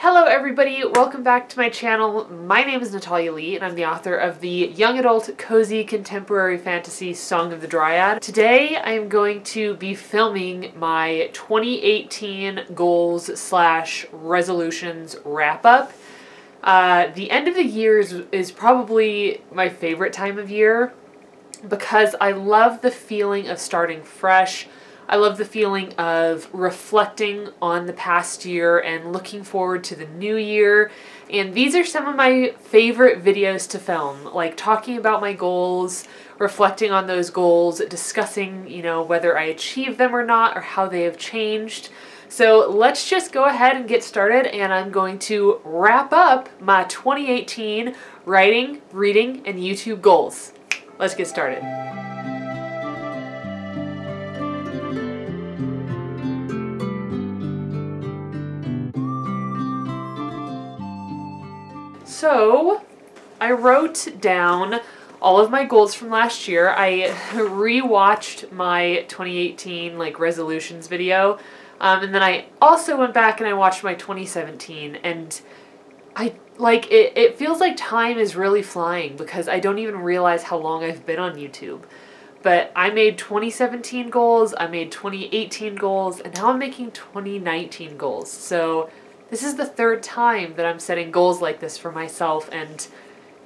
Hello everybody, welcome back to my channel. My name is Natalia Lee and I'm the author of the young adult cozy contemporary fantasy Song of the Dryad. Today I am going to be filming my 2018 goals / resolutions wrap up. The end of the year is probably my favorite time of year because I love the feeling of starting fresh. I love the feeling of reflecting on the past year and looking forward to the new year. And these are some of my favorite videos to film, like talking about my goals, reflecting on those goals, discussing, whether I achieved them or not or how they have changed. So let's just go ahead and get started, and I'm going to wrap up my 2018 writing, reading, and YouTube goals. Let's get started. So, I wrote down all of my goals from last year. I rewatched my 2018 resolutions video, and then I also went back and I watched my 2017, and it feels like time is really flying because I don't even realize how long I've been on YouTube. But I made 2017 goals, I made 2018 goals, and now I'm making 2019 goals. So this is the third time that I'm setting goals like this for myself, and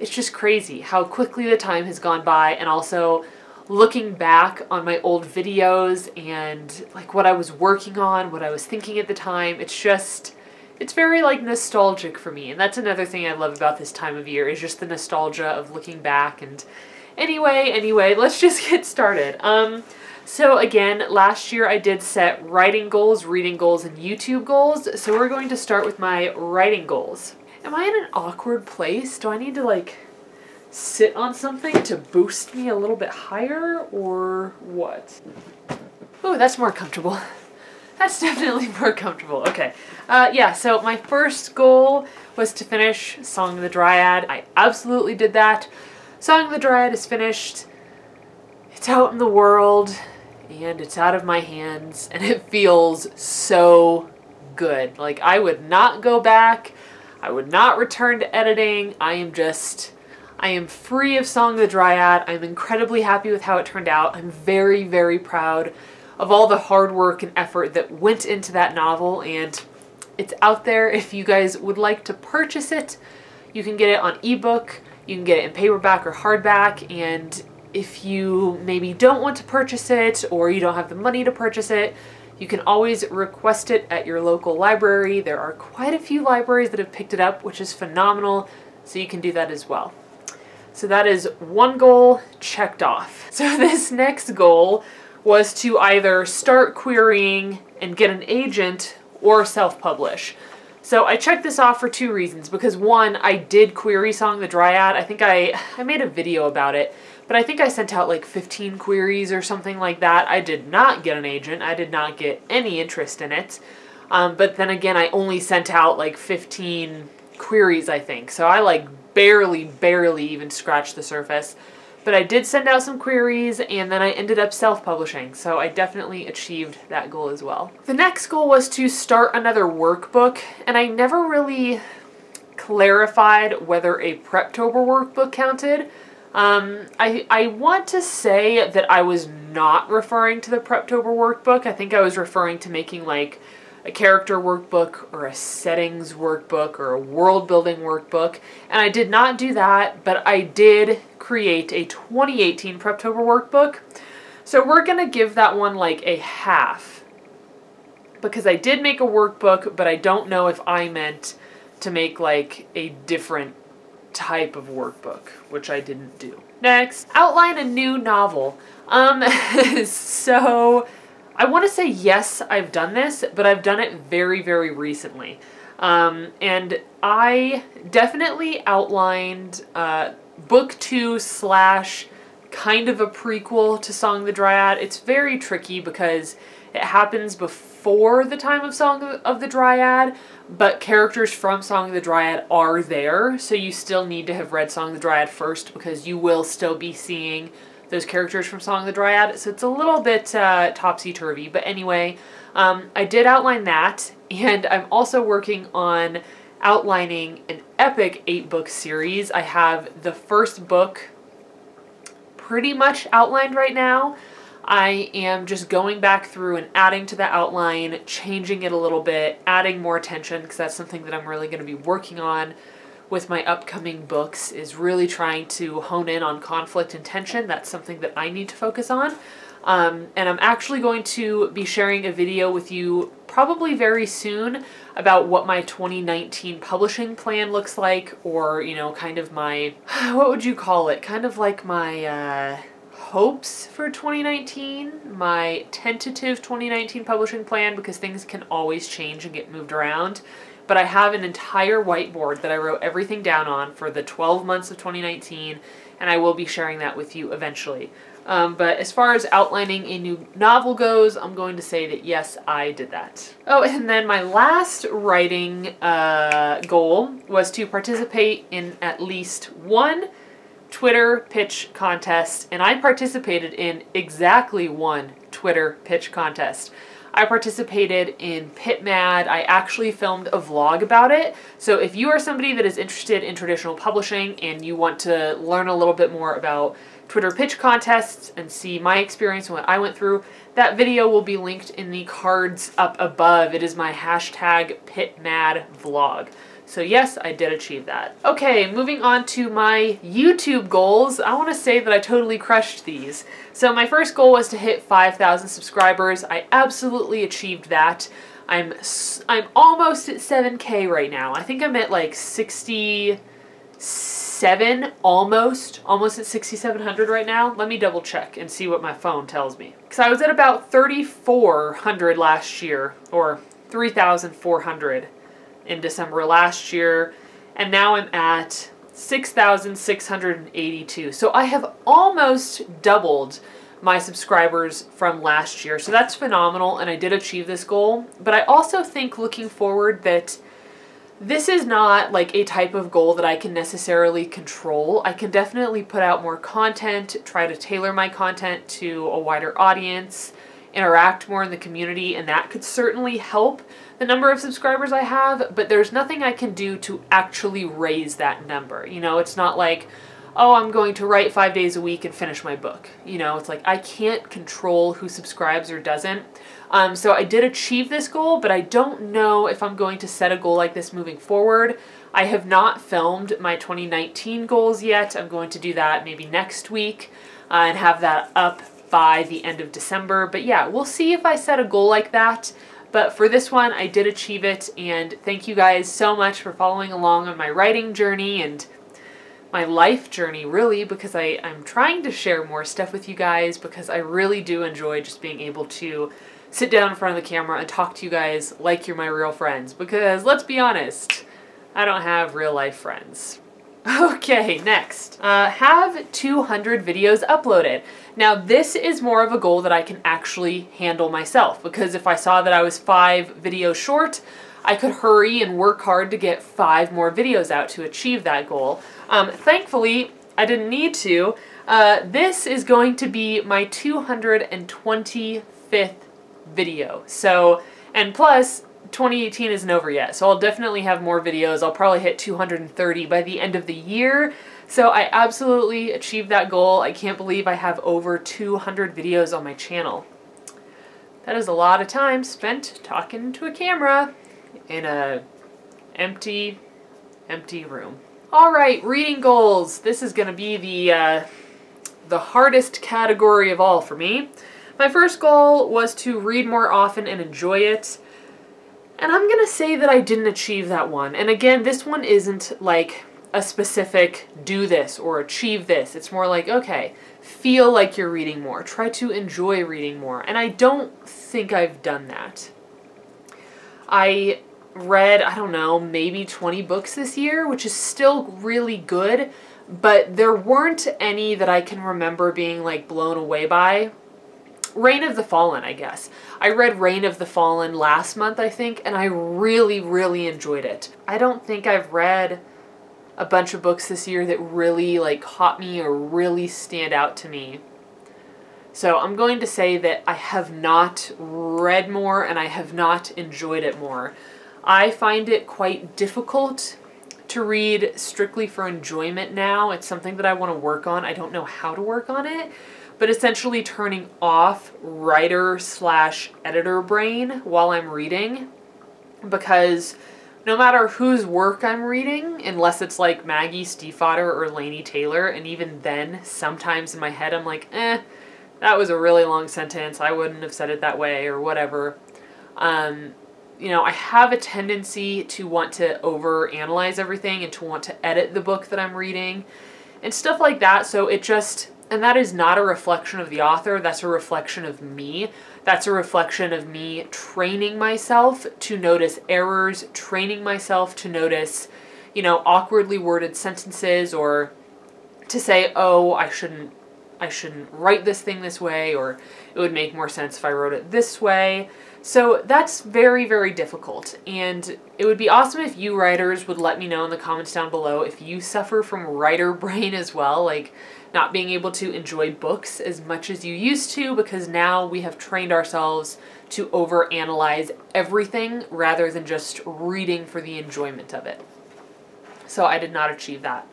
it's just crazy how quickly the time has gone by, and also looking back on my old videos and what I was working on, what I was thinking at the time. It's very nostalgic for me, and that's another thing I love about this time of year is just the nostalgia of looking back. And anyway, let's just get started. So again, last year I did set writing goals, reading goals, and YouTube goals. So we're going to start with my writing goals. Am I in an awkward place? Do I need to sit on something to boost me a little bit higher, or what? Oh, that's more comfortable. That's definitely more comfortable. Okay. Yeah, so my first goal was to finish Song of the Dryad. I absolutely did that. Song of the Dryad is finished. It's out in the world, and it's out of my hands, and it feels so good. I would not go back. I would not return to editing. I am free of Song of the Dryad. I'm incredibly happy with how it turned out. I'm very, very proud of all the hard work and effort that went into that novel, and it's out there. If you guys would like to purchase it, you can get it on ebook, you can get it in paperback or hardback, and if you maybe don't want to purchase it or you don't have the money to purchase it, you can always request it at your local library. There are quite a few libraries that have picked it up, which is phenomenal, so you can do that as well. So that is one goal checked off. So this next goal was to either start querying and get an agent or self-publish. So I checked this off for two reasons, because one, I did query Song of the Dryad. I think I made a video about it, but I think I sent out 15 queries or something like that. I did not get an agent. I did not get any interest in it. But then again, I only sent out 15 queries, I think. So I barely even scratched the surface. But I did send out some queries, and then I ended up self-publishing, so I definitely achieved that goal as well. The next goal was to start another workbook, and I never really clarified whether a Preptober workbook counted. I want to say that I was not referring to the Preptober workbook. I think I was referring to making a character workbook or a settings workbook or a world building workbook, and I did not do that, but I did create a 2018 Preptober workbook. So we're gonna give that one a half, because I did make a workbook, but I don't know if I meant to make a different type of workbook, which I didn't do. Next, outline a new novel. So I want to say yes, I've done this, but I've done it very, very recently. And I definitely outlined book 2 / kind of a prequel to Song of the Dryad. It's very tricky because it happens before the time of Song of the Dryad, but characters from Song of the Dryad are there, so you still need to have read Song of the Dryad first because you will still be seeing those characters from Song of the Dryad, so it's a little bit topsy-turvy. But anyway, I did outline that, and I'm also working on outlining an epic 8-book series. I have the first book pretty much outlined right now. I am just going back through and adding to the outline, changing it a little bit, adding more attention, because that's something that I'm really going to be working on with my upcoming books, is really trying to hone in on conflict and tension. That's something that I need to focus on. And I'm actually going to be sharing a video with you probably very soon about what my 2019 publishing plan looks like, or, you know, kind of my, what would you call it? Kind of like my hopes for 2019, my tentative 2019 publishing plan, because things can always change and get moved around. But I have an entire whiteboard that I wrote everything down on for the 12 months of 2019, and I will be sharing that with you eventually. But as far as outlining a new novel goes, I'm going to say that yes, I did that. Oh, and then my last writing goal was to participate in at least one Twitter pitch contest, and I participated in exactly one Twitter pitch contest. I participated in PitMad. I actually filmed a vlog about it. So if you are somebody that is interested in traditional publishing and you want to learn a little bit more about Twitter pitch contests and see my experience and what I went through, that video will be linked in the cards up above. It is my hashtag PitMad vlog. So yes, I did achieve that. Okay, moving on to my YouTube goals. I want to say that I totally crushed these. So my first goal was to hit 5,000 subscribers. I absolutely achieved that. I'm almost at 7K right now. I think I'm at like 67, almost at 6,700 right now. Let me double check and see what my phone tells me. Because I was at about 3,400 last year, or 3,400. In December last year, and now I'm at 6,682. So I have almost doubled my subscribers from last year. So that's phenomenal, and I did achieve this goal. But I also think, looking forward, that this is not like a type of goal that I can necessarily control. I can definitely put out more content, try to tailor my content to a wider audience, interact more in the community, and that could certainly help the number of subscribers I have, but there's nothing I can do to actually raise that number. You know, it's not like, oh, I'm going to write 5 days a week and finish my book. You know, it's like I can't control who subscribes or doesn't. So I did achieve this goal, but I don't know if I'm going to set a goal like this moving forward. I have not filmed my 2019 goals yet. I'm going to do that maybe next week and have that up by the end of December. But yeah, we'll see if I set a goal like that. But for this one, I did achieve it, and thank you guys so much for following along on my writing journey and my life journey, really, because I'm trying to share more stuff with you guys, because I really do enjoy just being able to sit down in front of the camera and talk to you guys like you're my real friends, because let's be honest, I don't have real life friends. Okay, next. Have 200 videos uploaded. Now, this is more of a goal that I can actually handle myself, because if I saw that I was 5 videos short, I could hurry and work hard to get 5 more videos out to achieve that goal. Thankfully, I didn't need to. This is going to be my 225th video. So, and plus, 2018 isn't over yet, so I'll definitely have more videos. I'll probably hit 230 by the end of the year. So I absolutely achieved that goal. I can't believe I have over 200 videos on my channel. That is a lot of time spent talking to a camera in a empty room. All right, reading goals. This is going to be the hardest category of all for me. My first goal was to read more often and enjoy it. And I'm going to say that I didn't achieve that one. And again, this one isn't like a specific do this or achieve this. It's more like, okay, feel like you're reading more. Try to enjoy reading more. And I don't think I've done that. I read, I don't know, maybe 20 books this year, which is still really good. But there weren't any that I can remember being like blown away by. Reign of the Fallen, I guess. I read Reign of the Fallen last month, I think, and I really, really enjoyed it. I don't think I've read a bunch of books this year that really like caught me or really stand out to me. So I'm going to say that I have not read more and I have not enjoyed it more. I find it quite difficult to read strictly for enjoyment now. It's something that I want to work on. I don't know how to work on it, but essentially turning off writer/editor brain while I'm reading, because no matter whose work I'm reading, unless it's like Maggie Stiefvater or Laini Taylor, and even then, sometimes in my head I'm like, that was a really long sentence, I wouldn't have said it that way, or whatever. You know, I have a tendency to want to overanalyze everything and to want to edit the book that I'm reading and stuff like that. So it just, and that is not a reflection of the author, that's a reflection of me. That's a reflection of me training myself to notice errors, training myself to notice, you know, awkwardly worded sentences, or to say, oh, I shouldn't write this thing this way, or it would make more sense if I wrote it this way. So that's very, very difficult, and it would be awesome if you writers would let me know in the comments down below if you suffer from writer brain as well, like not being able to enjoy books as much as you used to, because now we have trained ourselves to overanalyze everything rather than just reading for the enjoyment of it. So I did not achieve that.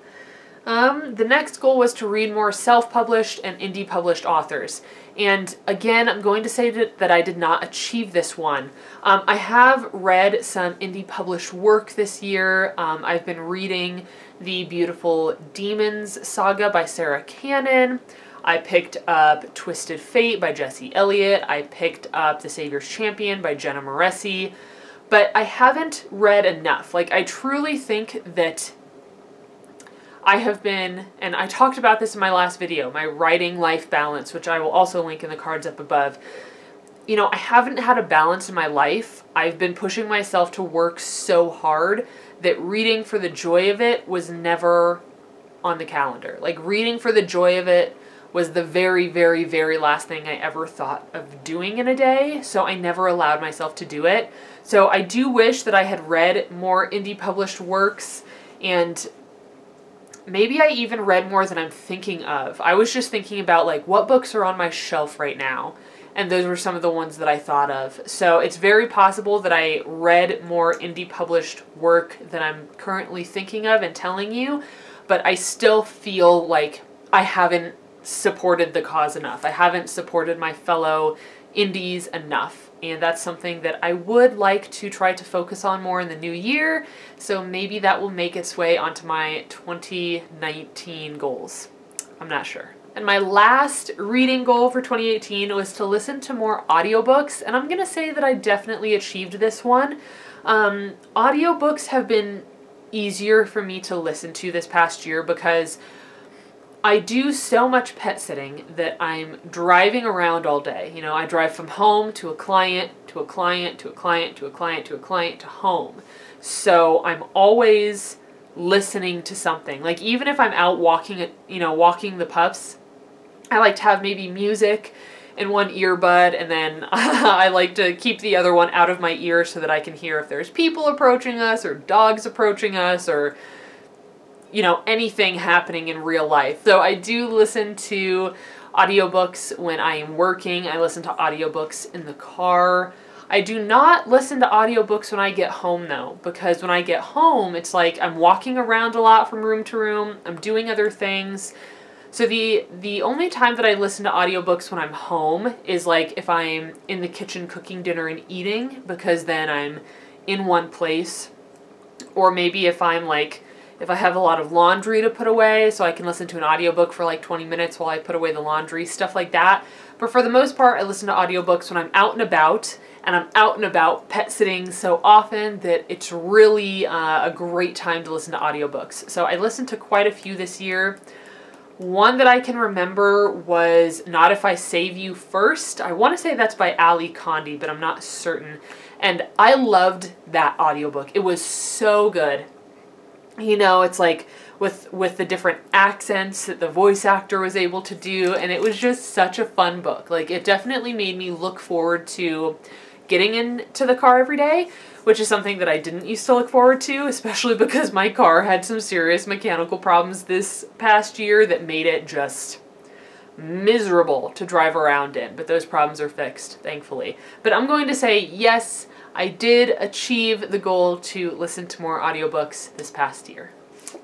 The next goal was to read more self-published and indie-published authors. And again, I'm going to say that I did not achieve this one. I have read some indie-published work this year. I've been reading the beautiful Demons saga by Sarah Cannon. I picked up Twisted Fate by Jessie Elliott. I picked up The Savior's Champion by Jenna Moreci. But I haven't read enough. Like, I truly think that I have been, and I talked about this in my last video, my writing life balance, which I will also link in the cards up above. You know, I haven't had a balance in my life. I've been pushing myself to work so hard that reading for the joy of it was never on the calendar. Like, reading for the joy of it was the very, very, very last thing I ever thought of doing in a day, so I never allowed myself to do it. So I do wish that I had read more indie published works, and maybe I even read more than I'm thinking of. I was just thinking about, like, what books are on my shelf right now, and those were some of the ones that I thought of. So it's very possible that I read more indie published work than I'm currently thinking of and telling you, but I still feel like I haven't supported the cause enough. I haven't supported my fellow indies enough. And that's something that I would like to try to focus on more in the new year. So maybe that will make its way onto my 2019 goals. I'm not sure. And my last reading goal for 2018 was to listen to more audiobooks. And I'm going to say that I definitely achieved this one. Audiobooks have been easier for me to listen to this past year because I do so much pet sitting that I'm driving around all day. You know, I drive from home to a client, to a client, to a client, to a client, to a client, to home. So I'm always listening to something. Like, even if I'm out walking, you know, walking the pups, I like to have maybe music in one earbud, and then I like to keep the other one out of my ear so that I can hear if there's people approaching us or dogs approaching us or, you know, anything happening in real life. So I do listen to audiobooks when I am working. I listen to audiobooks in the car. I do not listen to audiobooks when I get home though, because when I get home, it's like I'm walking around a lot from room to room. I'm doing other things. So the only time that I listen to audiobooks when I'm home is like if I'm in the kitchen cooking dinner and eating, because then I'm in one place. Or maybe if I'm like, if I have a lot of laundry to put away, so I can listen to an audiobook for like 20 minutes while I put away the laundry, stuff like that. But for the most part, I listen to audiobooks when I'm out and about, and I'm out and about pet sitting so often that it's really a great time to listen to audiobooks. So I listened to quite a few this year. One that I can remember was Not If I Save You First. I want to say that's by Ali Condi, but I'm not certain. And I loved that audiobook. It was so good. You know, it's like with the different accents that the voice actor was able to do, and it was just such a fun book. Like, it definitely made me look forward to getting into the car every day, which is something that I didn't used to look forward to, especially because my car had some serious mechanical problems this past year that made it just miserable to drive around in. But those problems are fixed, thankfully. But I'm going to say, yes, I did achieve the goal to listen to more audiobooks this past year.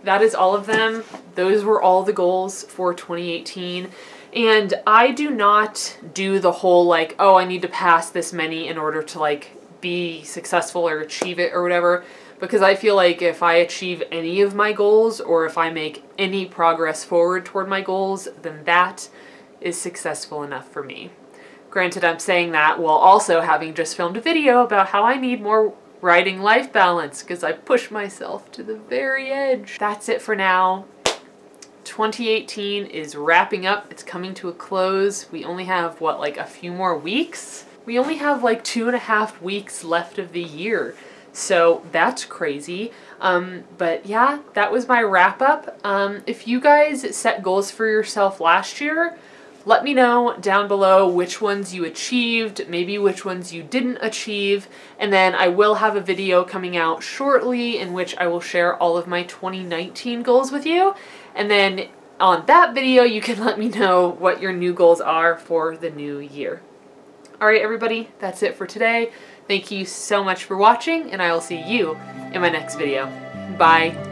That is all of them. Those were all the goals for 2018. And I do not do the whole like, oh, I need to pass this many in order to like be successful or achieve it or whatever. Because I feel like if I achieve any of my goals or if I make any progress forward toward my goals, then that is successful enough for me. Granted, I'm saying that while also having just filmed a video about how I need more writing-life balance because I push myself to the very edge. That's it for now. 2018 is wrapping up. It's coming to a close. We only have, what, like a few more weeks? We only have like 2.5 weeks left of the year. So that's crazy. But yeah, that was my wrap up. If you guys set goals for yourself last year, let me know down below which ones you achieved, maybe which ones you didn't achieve, and then I will have a video coming out shortly in which I will share all of my 2019 goals with you. And then on that video, you can let me know what your new goals are for the new year. All right, everybody, that's it for today. Thank you so much for watching, and I will see you in my next video. Bye.